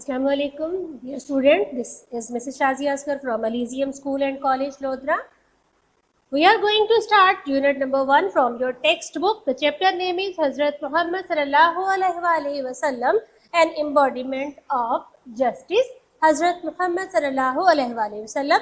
Assalamu alaikum, dear student. This is Mrs. Shazia Asghar from Elysium School and College, Lodhra. We are going to start unit number 1 from your textbook. The chapter name is Hazrat Muhammad sallallahu alaihi wasallam, an embodiment of justice. Hazrat Muhammad sallallahu alaihi wasallam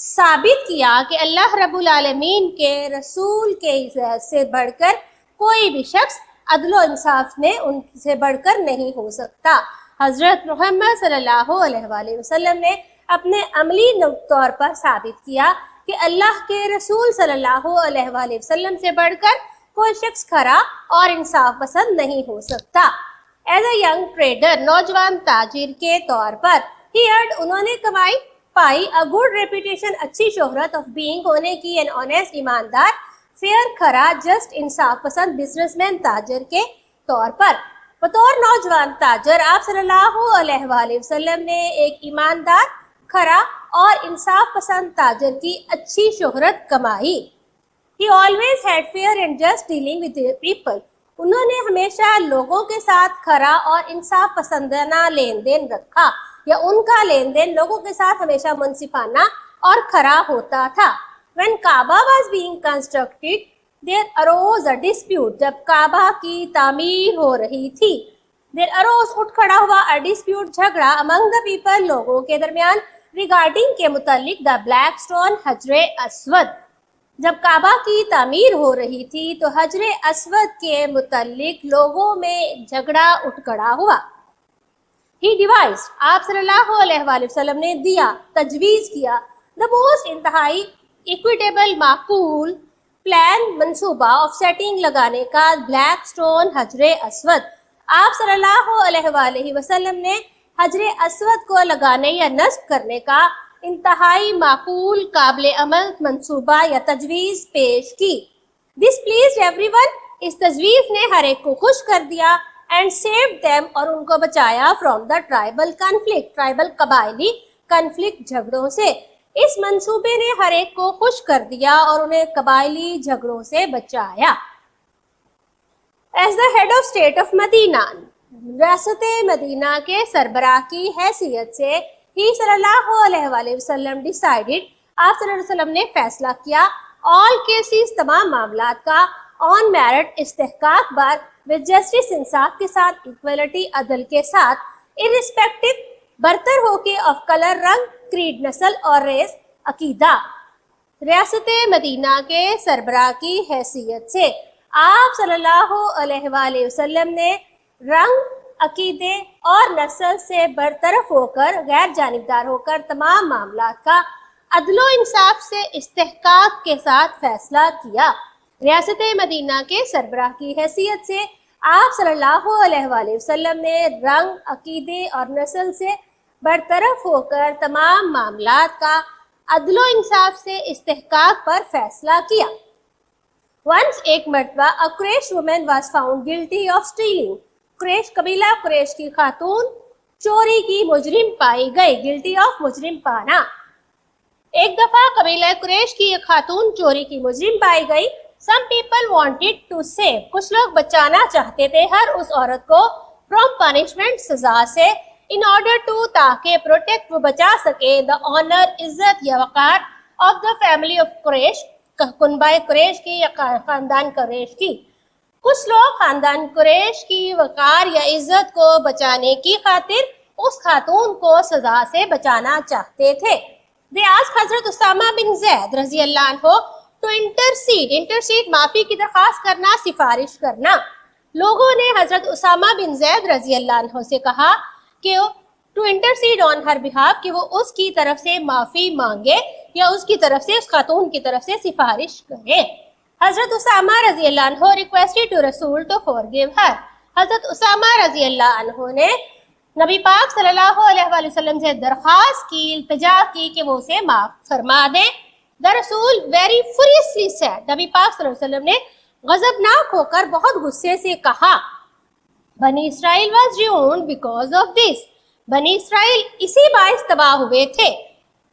ثابت کیا کہ اللہ رب العالمین کے رسول کے سے بڑھ کر کوئی بھی شخص عدل و انصاف میں ان سے بڑھ کر نہیں ہو سکتا۔ حضرت محمد صلی اللہ علیہ وآلہ وسلم نے اپنے عملی طور پر ثابت کیا کہ اللہ کے رسول صلی اللہ علیہ وآلہ وسلم سے بڑھ کر کوئی شخص کھرا اور انصاف پسند نہیں ہو سکتا۔ ایز اے ینگ ٹریڈر، نوجوان تاجر کے طور پر، انہوں نے کمائی پائی a good reputation، اچھی شہرت of being، ہونے کی، an honest، ایماندار، فیئر، کھرا، جسٹ، انصاف پسند بزنس مین، تاجر کے طور پر۔ بطور نوجوان تاجر آپ صلی اللہ علیہ وآلہ وسلم نے ایک ایماندار، کھرا اور انصاف پسند تاجر کی اچھی شہرت کمائی۔ He always had fair and just dealing with the people، انہوں نے ہمیشہ لوگوں کے ساتھ کھرا اور انصاف پسندانہ لین دین رکھا، یا ان کا لین دین لوگوں کے ساتھ ہمیشہ منصفانہ اور کھرا ہوتا تھا۔ When Kaaba was being constructed، there arose a dispute، جب کعبہ کی تعمیر ہو رہی تھی، there arose، اٹھ کھڑا ہوا، a dispute، جھگڑا، among the people، لوگوں کے درمیان، regarding، کے متعلق، the black stone، حجر اسود۔ جب کعبہ کی تعمیر ہو رہی تھی تو حجر اسود کے متعلق لوگوں میں جھگڑا اٹھ کھڑا ہوا۔ He devised، آپ صلی اللہ علیہ وآلہ وسلم نے دیا، تجویز کیا، the most، انتہائی ایکویٹیبل، معقول، پلان، منصوبہ، آف سیٹنگ، لگانے کا، بلیک سٹون، حجر اسود۔ آپ صلی اللہ علیہ وآلہ وسلم نے حجر اسود کو لگانے یا نصب کرنے کا انتہائی معقول، قابل عمل منصوبہ یا تجویز پیش کی۔ This pleased everyone، اس تجویز نے ہر ایک کو خوش کر دیا، and saved them، اور ان کو بچایا، from the tribal conflict، tribal قبائلی conflict، جھگڑوں سے۔ اس منصوبے نے ہر ایک کو خوش کر دیا اور انہیں قبائلی جھگڑوں سے بچایا۔ As the head of state of Medina، ریاست مدینہ کے سربراہ کی حیثیت سے، ہی صلی اللہ علیہ وآلہ وسلم decided، آپ صلی اللہ علیہ وسلم نے فیصلہ کیا، all cases، تمام معاملات کا، on merit، استحقاق بار، with justice، انصاف کے ساتھ، equality، عدل کے ساتھ، irrespective، برتر ہو کے، of color، رنگ، creed، نسل اور ریس، عقیدہ۔ ریاست مدینہ کے سربراہ کی حیثیت سے آپ صلی اللہ علیہ وآلہ وسلم نے رنگ، عقیدے اور نسل سے برطرف ہو کر، غیر جانبدار ہو کر، تمام معاملات کا عدل و انصاف سے، استحقاق کے ساتھ فیصلہ کیا۔ ریاست مدینہ کے سربراہ کی حیثیت سے آپ صلی اللہ علیہ وآلہ وسلم نے رنگ، عقیدے اور نسل سے برطرف ہو کر تمام معاملات کا عدل و انصاف سے، استحقاق پر فیصلہ کیا۔ Once، ایک مرتبہ، a Quraysh woman was found guilty of stealing، قریش، قبیلہ قریش کی خاتون چوری کی مجرم پائی گئی، guilty of، مجرم پانا۔ ایک دفعہ قبیلہ قریش کی ایک خاتون چوری کی مجرم پائی گئی۔ Some people wanted to save، کچھ لوگ بچانا چاہتے تھے ہر اس عورت کو from punishment، سزا سے، in order to، تاکہ protect، وہ بچا سکے، the honor، عزت یا وقار of the family of قریش، کنبہ قریش کی یا خاندان قریش کی۔ کچھ لوگ خاندان قریش کی وقار یا عزت کو بچانے کی خاطر اس خاتون کو سزا سے بچانا چاہتے تھے۔ They asked حضرت اسامہ بن زید رضی اللہ عنہ to intercede، معافی کی درخواست کرنا، سفارش کرنا۔ لوگوں نے حضرت اسامہ بن زید رضی اللہ عنہ سے کہا کہ to intercede on her behalf، کہ وہ اس کی طرف سے معافی مانگے یا اس کی طرف سے، اس خاتون کی طرف سے سفارش کرے۔ حضرت اسامہ رضی اللہ عنہ requested to رسول to forgive her، حضرت اسامہ رضی اللہ عنہ نے نبی پاک صلی اللہ علیہ وآلہ وسلم سے درخواست کی، التجا کی کہ وہ اسے معاف فرما دیں۔ The رسول very furiously said، نبی پاک صلی اللہ علیہ وسلم نے غضبناک ہو کر بہت غصے سے کہا، بنی اسرائیل was ruined because of this، بنی اسرائیل اسی باعث تباہ ہوئے تھے۔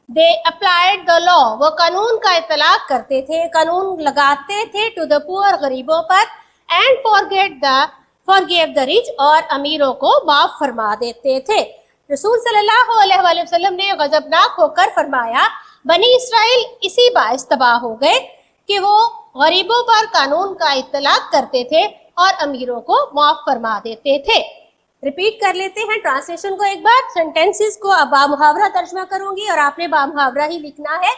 They applied the law، وہ قانون کا اطلاق کرتے تھے، قانون لگاتے تھے to the poor، غریبوں پر، and forgave the rich، اور امیروں کو معاف فرما دیتے تھے۔ رسول صلی اللہ علیہ وآلہ وسلم نے غضبناک ہو کر فرمایا، بنی اسرائیل اسی باعث تباہ ہو گئے کہ وہ غریبوں پر قانون کا اطلاق کرتے تھے اور امیروں کو معاف فرما دیتے تھے۔ ریپیٹ کر لیتے ہیں ٹرانسلیشن کو ایک بار، سینٹینسز کو اب با محاورہ ترجمہ کروں گی اور آپ نے با محاورہ ہی لکھنا ہے۔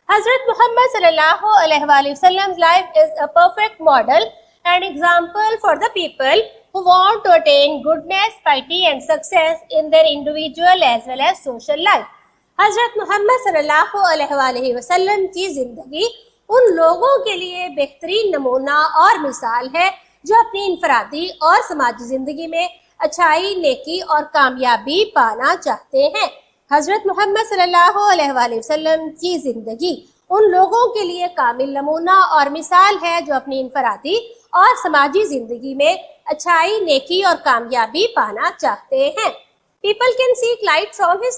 Hazrat Muhammad sallallahu alaihi wasallam's life is a perfect model and example for the people who want to attain goodness, piety and success in their individual as well as social life. حضرت محمد صلی اللہ علیہ وسلم کی زندگی ان لوگوں کے لیے بہترین نمونہ اور مثال ہے جو اپنی انفرادی اور سماجی زندگی میں اچھائی، نیکی اور کامیابی پانا چاہتے ہیں. حضرت محمد صلی اللہ علیہ وسلم کی زندگی ان لوگوں کے لیے کامل نمونہ اور مثال ہے جو اپنی انفرادی اور سماجی زندگی میں اچھائی، نیکی اور کامیابی پانا چاہتے ہیں. People can seek light from his